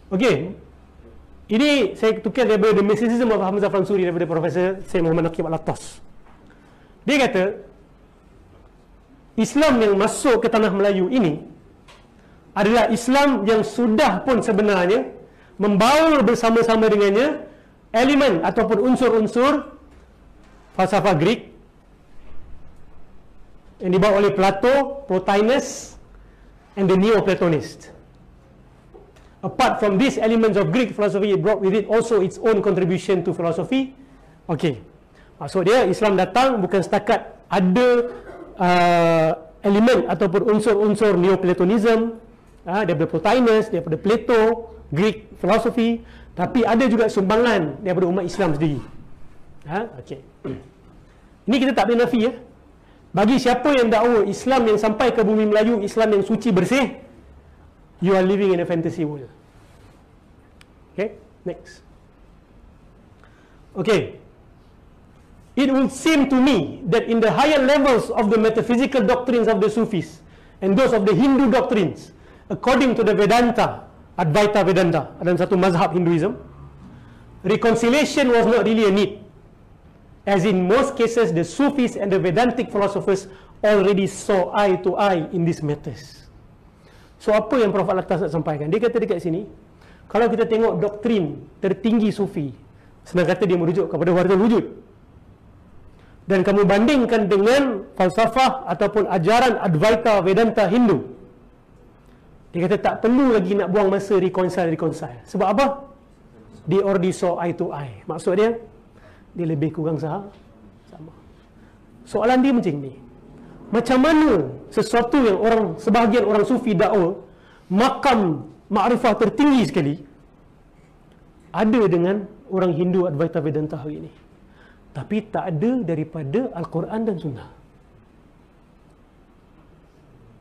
Okey. Ini saya tukar daripada The Mysticism of Hamzah Fansuri daripada Profesor Syed Muhammad Naqib Al-Attas. Dia kata Islam yang masuk ke tanah Melayu ini adalah Islam yang sudah pun sebenarnya membawa bersama-sama dengannya elemen ataupun unsur-unsur falsafah Greek yang dibawa oleh Plato, Plotinus and the Neoplatonists. Apart from these elements of Greek philosophy, it brought with it also its own contribution to philosophy. Okey. Maksud dia Islam datang bukan setakat ada elemen ataupun unsur-unsur Neoplatonism daripada Plotinus, daripada Plato, Greek philosophy, tapi ada juga sumbangan daripada umat Islam sendiri. Okey. Ini kita tak boleh nafi ya. Bagi siapa yang dakwa Islam yang sampai ke bumi Melayu, Islam yang suci bersih, you are living in a fantasy world. Okay, next. Okay. It would seem to me that in the higher levels of the metaphysical doctrines of the Sufis and those of the Hindu doctrines, according to the Vedanta, Advaita Vedanta, dalam satu mazhab Hinduism, reconciliation was not really a need. As in most cases, the Sufis and the Vedantic philosophers already saw eye to eye in these matters. So apa yang Prof. Al-Attas nak sampaikan? Dia kata dekat sini, kalau kita tengok doktrin tertinggi Sufi, senang kata dia merujuk kepada wahdatul wujud, dan kamu bandingkan dengan falsafah ataupun ajaran Advaita Vedanta Hindu, dia kata tak perlu lagi nak buang masa reconcile. Sebab apa? They already saw eye to eye. Maksud dia, dia lebih kurang sama. Soalan dia macam ni, macam mana sesuatu yang sebahagian orang Sufi dakwa makam makrifah tertinggi sekali ada dengan orang Hindu Advaita Vedanta hari ini, tapi tak ada daripada Al-Quran dan Sunnah.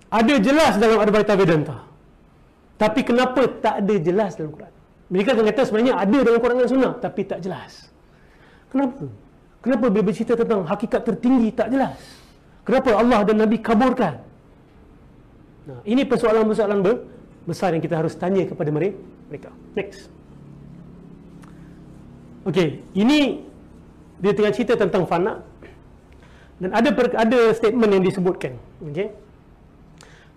Ada jelas dalam Advaita Vedanta, tapi kenapa tak ada jelas dalam Quran? Mereka akan kata sebenarnya ada dalam Quran dan Sunnah, tapi tak jelas. Kenapa? Kenapa bila bercerita tentang hakikat tertinggi tak jelas? Kenapa Allah dan Nabi kaburkan? Nah, ini persoalan-persoalan besar yang kita harus tanya kepada mereka. Next. Okey, ini dia tengah cerita tentang fana. Dan ada statement yang disebutkan, okey.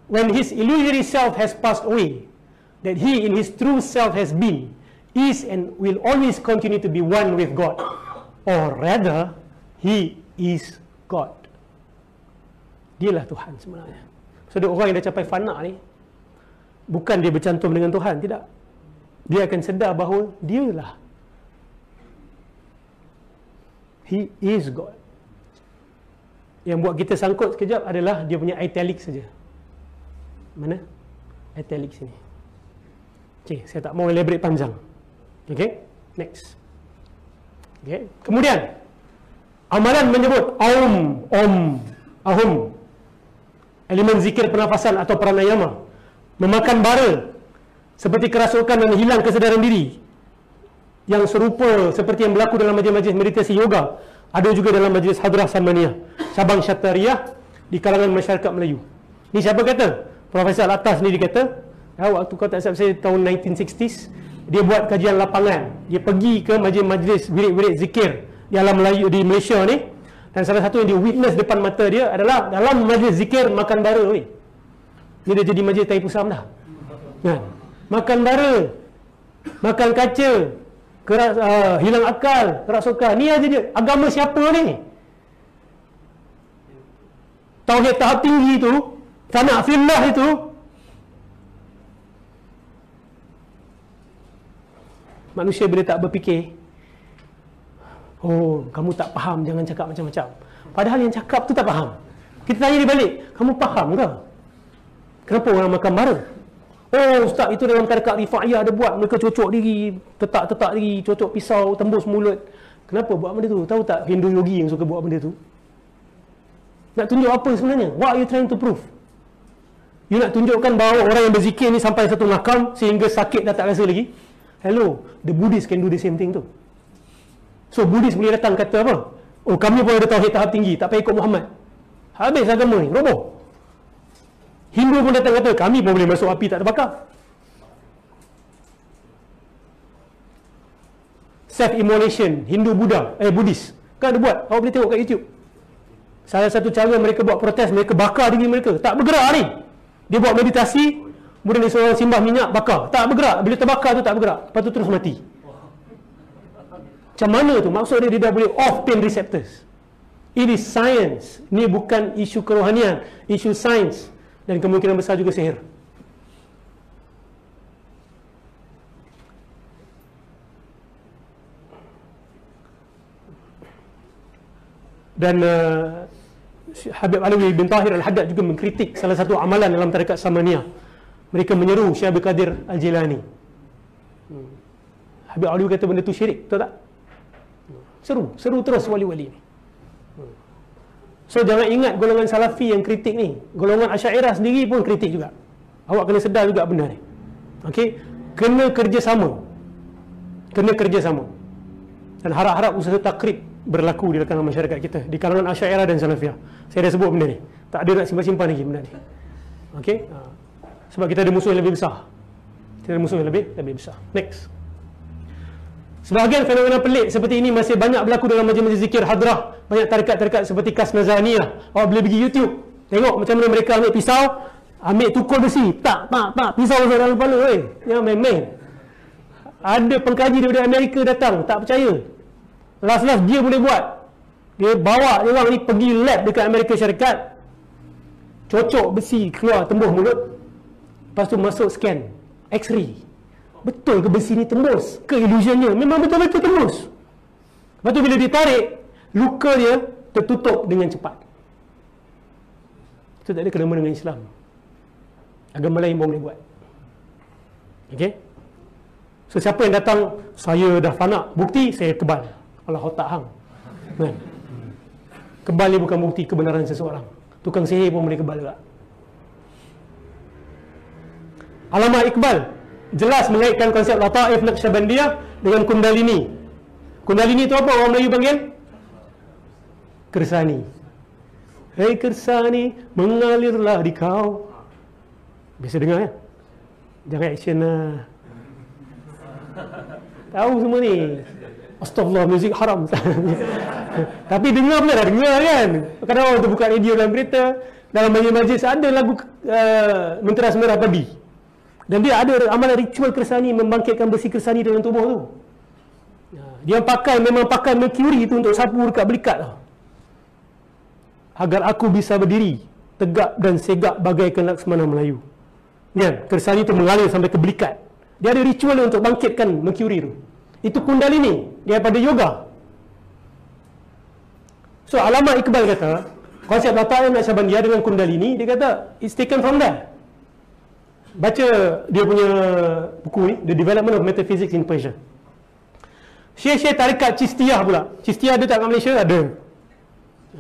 When his illusory self has passed away, that he in his true self has been, is and will always continue to be one with God. Or rather, he is God. Dialah Tuhan sebenarnya. So, orang yang dah capai fana ni, bukan dia bercantum dengan Tuhan, tidak. Dia akan sedar bahawa dialah. He is God. Yang buat kita sangkut sekejap adalah dia punya italic saja. Mana? Italic sini. Okey, saya tak mau elaborate panjang. Okey, next. Okey, kemudian amalan menyebut ahum, elemen zikir pernafasan atau pranayama, memakan bara seperti kerasukan dan hilang kesedaran diri yang serupa seperti yang berlaku dalam majlis-majlis meditasi yoga, ada juga dalam majlis hadrah samaniyah cabang Syattariyah di kalangan masyarakat Melayu. Ni siapa kata? Profesor Al-Attas ni dia kata, waktu kau tak silap saya tahun 1960s, dia buat kajian lapangan. Dia pergi ke majlis-majlis wirid-wirid zikir di alam Melayu di Malaysia ni, dan salah satu yang dia witness depan mata dia adalah dalam majlis zikir makan bara. Ni dah jadi majlis tai pusam dah. Kan? Makan bara, makan kaca, hilang akal, kerasukan. Ni aja dia. Agama siapa ni? Tauhid tahap tinggi tu, fana fillah itu, manusia bila tak berfikir, oh, kamu tak faham, jangan cakap macam-macam. Padahal yang cakap tu tak faham. Kita tanya dia balik, kamu faham ke? Kenapa orang makan bara? Oh, ustaz, itu dalam tarikat Rifaiyah ada buat, mereka cocok diri, tetak diri, cocok pisau, tembus mulut. Kenapa buat benda tu? Tahu tak Hindu yogi yang suka buat benda tu? Nak tunjuk apa sebenarnya? What are you trying to prove? You nak tunjukkan bahawa orang yang berzikir ni sampai satu makam sehingga sakit dah tak rasa lagi? Hello, the Buddhist can do the same thing tu. So Buddhist boleh datang kata apa? Oh, kami pun ada tauhid tahap tinggi, tak payah ikut Muhammad. Habis agama ni, roboh. Hindu pun datang kata, kami pun boleh masuk api tak terbakar. self-immolation, Hindu-Buddha, Buddhis. Kan ada buat, awak boleh tengok kat YouTube. Salah satu cara mereka buat protes, mereka bakar diri mereka. Tak bergerak ni. Dia buat meditasi, kemudian dia seorang simbah minyak, bakar. Tak bergerak. Bila terbakar tu tak bergerak. Lepas tu terus mati. Macam mana tu? Maksud dia dah boleh off pain receptors. It is science. Ni bukan isu kerohanian, isu sains. Dan kemungkinan besar juga sihir. Dan Habib Alawi bin Tahir Al-Haddad juga mengkritik salah satu amalan dalam tarekat Samaniyah. Mereka menyeru Syekh Abdul Qadir Al-Jilani. Habib Alawi kata benda tu syirik, betul tak? Seru terus wali-wali ni. So jangan ingat golongan Salafi yang kritik ni. Golongan Asy'ariyah sendiri pun kritik juga. Awak kena sedar juga benda ni. Okey, kena kerjasama. Dan harap-harap usaha takrib berlaku di kalangan masyarakat kita, di kalangan Asy'ariyah dan Salafiyah. Saya dah sebut benda ni. Tak ada nak simpan-simpan lagi benda ni. Okey? Sebab kita ada musuh yang lebih besar. Lebih besar. Next. Sebahagian fenomena pelik seperti ini masih banyak berlaku dalam majlis zikir hadrah. Banyak tarekat-tarekat seperti Kas Nazaniyah. Awak boleh pergi YouTube, tengok macam mana mereka ambil pisau, ambil tukul besi, tak, pisau masuk dalam kepala, jangan main-main. Ada pengkaji daripada Amerika datang, tak percaya. Last dia boleh buat. Dia bawa dia orang ni pergi lab dekat Amerika Syarikat, cocok besi keluar tembus mulut, lepas tu masuk scan X-ray. Betul ke besi ni tembus? Ke illusionnya? Memang betul-betul tembus. Lepas tu bila ditarik, luka dia tertutup dengan cepat. Itu tak ada kena-mena dengan Islam. Agama lain pun boleh buat. Okey? So siapa yang datang, saya dah fana, bukti saya kebal. Allah otak hang. Kan? Kebal ni bukan bukti kebenaran seseorang. Tukang sihir pun boleh kebal juga. Allama Iqbal jelas mengaitkan konsep Lataif Naqsyabandiyah dengan Kundalini. Kundalini itu apa orang Melayu panggil? Kersani. Hei Kersani, mengalirlah di kau. Biasa dengar ya? Jangan action lah. Tahu semua ni. Astagfirullah, muzik haram. Tapi dengar pula dah dengar kan. Kadang orang tu buka radio dalam kereta, dalam majlis ada lagu Menteras Merah Padi. Dan dia ada amalan ritual Kersani, membangkitkan besi Kersani dalam tubuh tu. Dia memang pakai mercury tu untuk sapu dekat belikat tu. Agar aku bisa berdiri tegak dan segak bagaikan Laksmana Melayu. Kan? Kersani tu mengalir sampai ke belikat. Dia ada ritual untuk bangkitkan mercury tu. Itu Kundalini daripada yoga. So Allama Iqbal kata konsep Lataif Naqsyabandiyah dengan Kundalini, dia kata it's taken from there. Baca dia punya buku ni, The Development of Metaphysics in Persia. Syekh-syekh tarekat Chistiyah pula. Chistiyah ada tak kat Malaysia? Ada.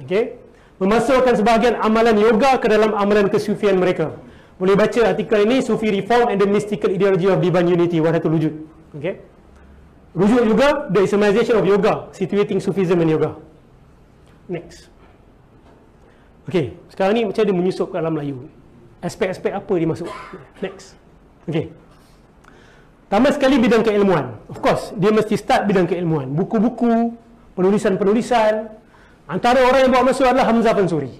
Okey. Memasukkan sebahagian amalan yoga ke dalam amalan kesufian mereka. Boleh baca artikel ini, Sufi Reform and the Mystical Ideology of Divine Unity, Wahdatul Wujud. Okey. Rujuk juga The Islamization of Yoga, Situating Sufism and Yoga. Next. Okey, sekarang ni macam dia menyusup ke dalam Melayu. Aspek-aspek apa dia masuk? Next. Okey. Tambah sekali bidang keilmuan. Of course, dia mesti start bidang keilmuan. Buku-buku, penulisan-penulisan. Antara orang yang bawa masuk adalah Hamzah Fansuri.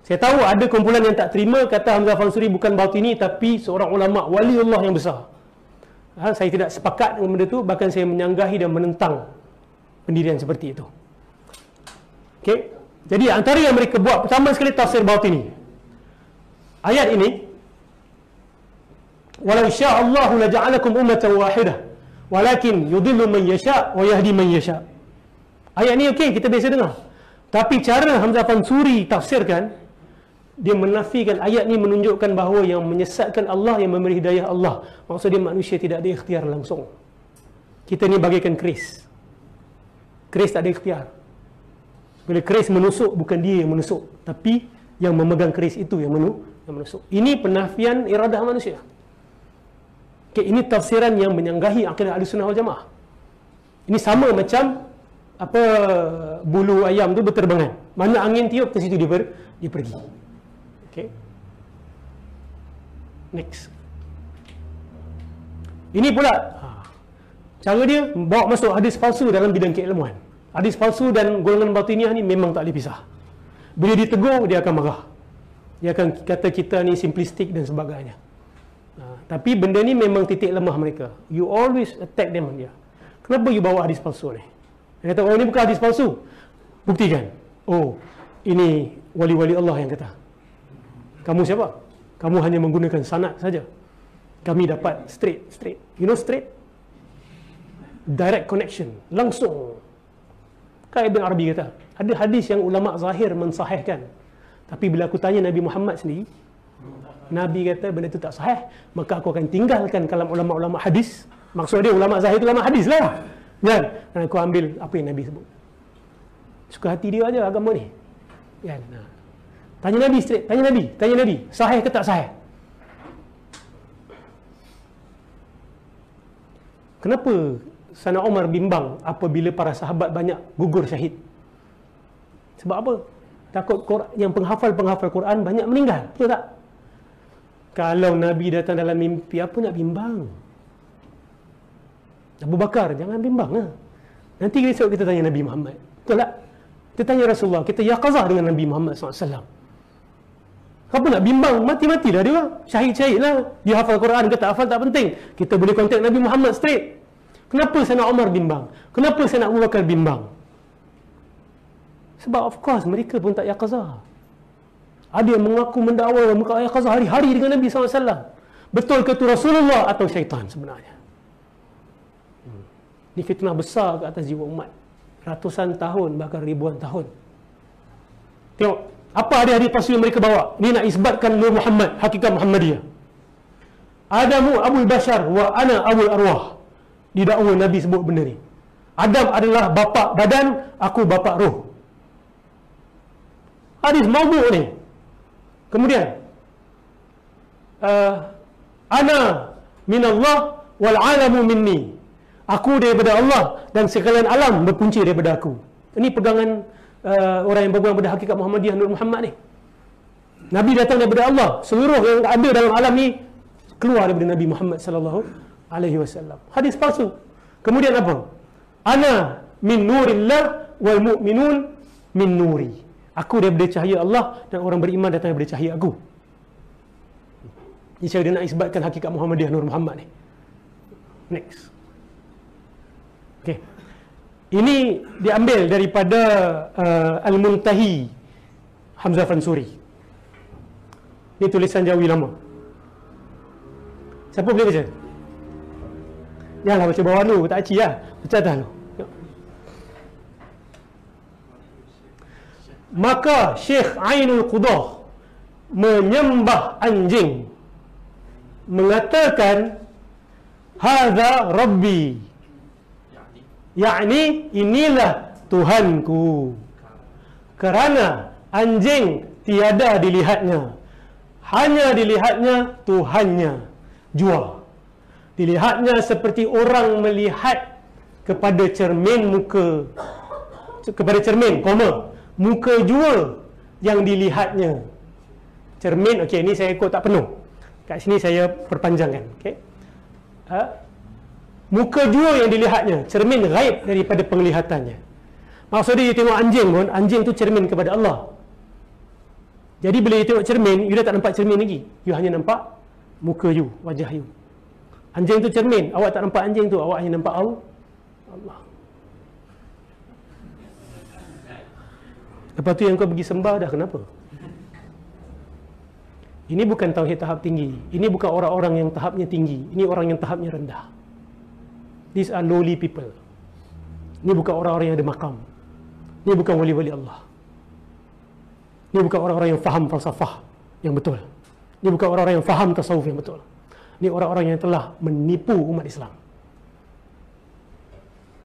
Saya tahu ada kumpulan yang tak terima kata Hamzah Fansuri bukan Batini tapi seorang ulama waliullah yang besar. Saya tidak sepakat dengan benda itu, bahkan saya menyanggahi dan menentang pendirian seperti itu. Okey. Jadi antara yang mereka buat pertama sekali tafsir Batini. Ayat ini, walau sya'allahu laja'alakum ummatan wahidah walakin yudillu man yasha' wa yahdi man yasha'. Ayat ni okey, kita biasa dengar. Tapi cara Hamzah Fansuri tafsirkan, dia menafikan ayat ni menunjukkan bahawa yang menyesatkan Allah, yang memberi hidayah Allah. Maksudnya manusia tidak ada ikhtiar langsung. Kita ni bagaikan keris. Keris tak ada ikhtiar. Bila keris menusuk, bukan dia yang menusuk, tapi yang memegang keris itu yang menusuk. Ini penafian iradah manusia. Okay, ini tafsiran yang menyanggahi akidah Ahlussunnah wal Jamaah. Ini sama macam apa bulu ayam tu berterbangan. Mana angin tiup ke situ dia pergi. Okay. Next. Ini pula Cara dia bawa masuk hadis palsu dalam bidang keilmuan. Hadis palsu dan golongan batiniah ni memang tak boleh pisah. Bila ditegur, dia akan marah. Dia akan kata kita ni simplistik dan sebagainya. Tapi benda ni memang titik lemah mereka. You always attack them on dia. Kenapa you bawa hadis palsu ni? Dia kata, oh ini bukan hadis palsu. Buktikan. Oh, ini wali-wali Allah yang kata. Kamu siapa? Kamu hanya menggunakan sanad saja. Kami dapat straight. You know straight? Direct connection. Langsung. Kan Ibn Arabi kata, ada hadis yang ulama zahir mensahihkan. Tapi bila aku tanya Nabi Muhammad sendiri, Nabi kata benda itu tak sahih, maka aku akan tinggalkan kalam ulama-ulama hadis. Maksud dia ulama zahir itu ulama hadis lah. Kan? Dan aku ambil apa yang Nabi sebut. Suka hati dia aja agama ni. Kan? Tanya Nabi straight, tanya Nabi, sahih ke tak sahih? Kenapa Sayyidina Umar bimbang apabila para sahabat banyak gugur syahid? Sebab apa? Takut yang penghafal Quran banyak meninggal. Betul tak? Kalau Nabi datang dalam mimpi, apa nak bimbang? Abu Bakar, jangan bimbang lah. Nanti esok kita tanya Nabi Muhammad. Betul tak? Kita tanya Rasulullah, kita yaqazah dengan Nabi Muhammad SAW. Apa nak bimbang? Mati-matilah dia. Syahid-syahid lah. Dia hafal Quran ke tak hafal tak penting. Kita boleh kontak Nabi Muhammad straight. Kenapa Sayyidina Umar bimbang? Kenapa Sayyidina Abu Bakar bimbang? Sebab of course mereka pun tak yaqazah. Ada yang mengaku mendakwa muka yaqazah hari-hari dengan Nabi SAW. Betul ke itu Rasulullah atau syaitan sebenarnya? Ini fitnah besar ke atas jiwa umat. Ratusan tahun, bahkan ribuan tahun. Tengok, apa hadis-hadis palsu yang mereka bawa? Ini nak isbatkan Nur Muhammad, hakikat Muhammadiyah. Adamu Abul Bashar wa ana Abul Arwah. Didakwa Nabi sebut benda ni. Adam adalah bapa badan, aku bapa roh. Hadis maudhu' ni. Kemudian ana minallah wal alamu minni. Aku daripada Allah dan sekalian alam berpunca daripada aku. Ini pegangan orang yang berpegang pada hakikat Muhammadiyah Nur Muhammad ni. Nabi datang daripada Allah. Seluruh yang ada dalam alam ni keluar daripada Nabi Muhammad sallallahu alaihi wasallam. Hadis palsu. Kemudian apa? Ana min nurillah wal mu'minun min nuri. Aku daripada cahaya Allah dan orang beriman datang daripada cahaya aku. Ini cara dia nak isbatkan hakikat Muhammadiyah Nur Muhammad ni. Next. Okay. Ini diambil daripada Al-Muntahi Hamzah Fansuri. Ini tulisan Jawi lama. Siapa boleh baca? Janganlah baca bawah dulu, tak aci lah. Baca atas dulu. Maka Syekh Ainul Qudah menyembah anjing, mengatakan hadza Rabbi, yakni inilah Tuhanku. Kerana anjing tiada dilihatnya, hanya dilihatnya Tuhannya jua. Dilihatnya seperti orang melihat kepada cermin muka, kepada cermin, muka jua yang dilihatnya. Cermin, okey, ni saya ikut tak penuh. Kat sini saya perpanjangkan, okey. Muka jua yang dilihatnya, cermin gaib daripada penglihatannya. Maksudnya dia tengok anjing pun, anjing tu cermin kepada Allah. Jadi bila dia tengok cermin, you dah tak nampak cermin lagi. You hanya nampak muka you, wajah you. Anjing tu cermin, awak tak nampak anjing tu, awak hanya nampak Allah. Lepas tu yang kau pergi sembah dah kenapa? Ini bukan tauhid tahap tinggi. Ini bukan orang-orang yang tahapnya tinggi. Ini orang yang tahapnya rendah. These are lowly people. Ini bukan orang-orang yang ada makam. Ini bukan wali-wali Allah. Ini bukan orang-orang yang faham falsafah yang betul. Ini bukan orang-orang yang faham tasawuf yang betul. Ini orang-orang yang telah menipu umat Islam.